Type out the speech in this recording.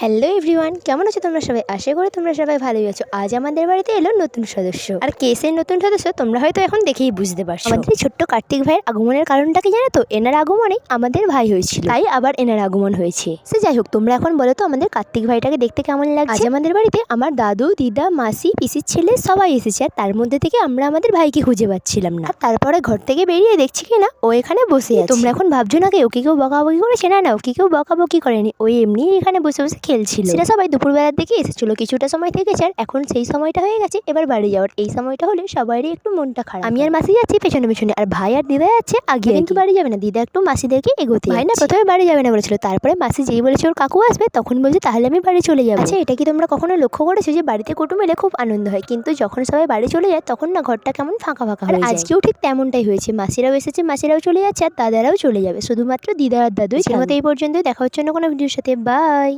Hello everyone, কেমন আছো তোমরা সবাই? আশা করি তোমরা সবাই ভালোই আছো। আজ আমাদের বাড়িতে এলো নতুন সদস্য। আর কে সেই নতুন সদস্য তোমরা হয়তো এখন দেখেই বুঝতে পারছো। আমাদের এই ছোট্ট কার্তিক ভাইয়ের আগমনের কারণটা কি জানো তো? এনার আগমনেই আমাদের ভাই হয়েছিল, তাই আবার এনার আগমন হয়েছে। সে যাই হোক, তোমরা এখন বলো তো আমাদের কার্তিক ভাইটাকে দেখতে কেমন লাগছে? আজ আমাদের বাড়িতে আমার দাদু, দিদা, মাসি, পিসির ছেলে সবাই এসেছে। আর তার মধ্যে থেকে আমরা আমাদের ভাইকে খুঁজে পাচ্ছিলাম না। আর তারপরে ঘর থেকে বেরিয়ে দেখছি কিনা ও এখানে বসে আছে। তোমরা এখন ভাবছো না ওকে কেউ বকাবকি করেছে? না না, ওকে কেউ বকাবকি করেনি, ওই এমনি এখানে বসে বসে খেলছিল। সেটা সবাই দুপুরবেলার দিকে এসেছিল, কিছুটা সময় থেকেছে। আর এখন সেই সময়টা হয়ে গেছে এবার বাড়ি যাওয়ার। এই সময়টা হলে সবারই একটু মনটা খারাপ। আমি আর মাসি যাচ্ছি পেছনে পেছনে, আর ভাই আর দিদা যাচ্ছে আগে। কিন্তু বাড়ি যাবে না, দিদা একটু মাসিদেরকে এগোতে। ভাই না প্রথমে বাড়ি যাবে না বলেছিল, তারপরে মাসি যেই বলেছে ওর কাকু আসবে তখন বলছে তাহলে আমি বাড়ি চলে যাবো। আচ্ছা, এটা কি তোমরা কখনো লক্ষ্য করেছো যে বাড়িতে কুটুম এলে খুব আনন্দ হয়, কিন্তু যখন সবাই বাড়ি চলে যায় তখন না ঘরটা কেমন ফাঁকা ফাঁকা হয়ে যায়। আজকেও ঠিক তেমনটাই হয়েছে। মাসিরাও এসেছে, মাসিরাও চলে যাচ্ছে, আর দাদারাও চলে যাবে, শুধুমাত্র দিদা আর দাদুই। এই পর্যন্তই, দেখা হচ্ছে না কোনো ভিডিওর সাথে। বাই।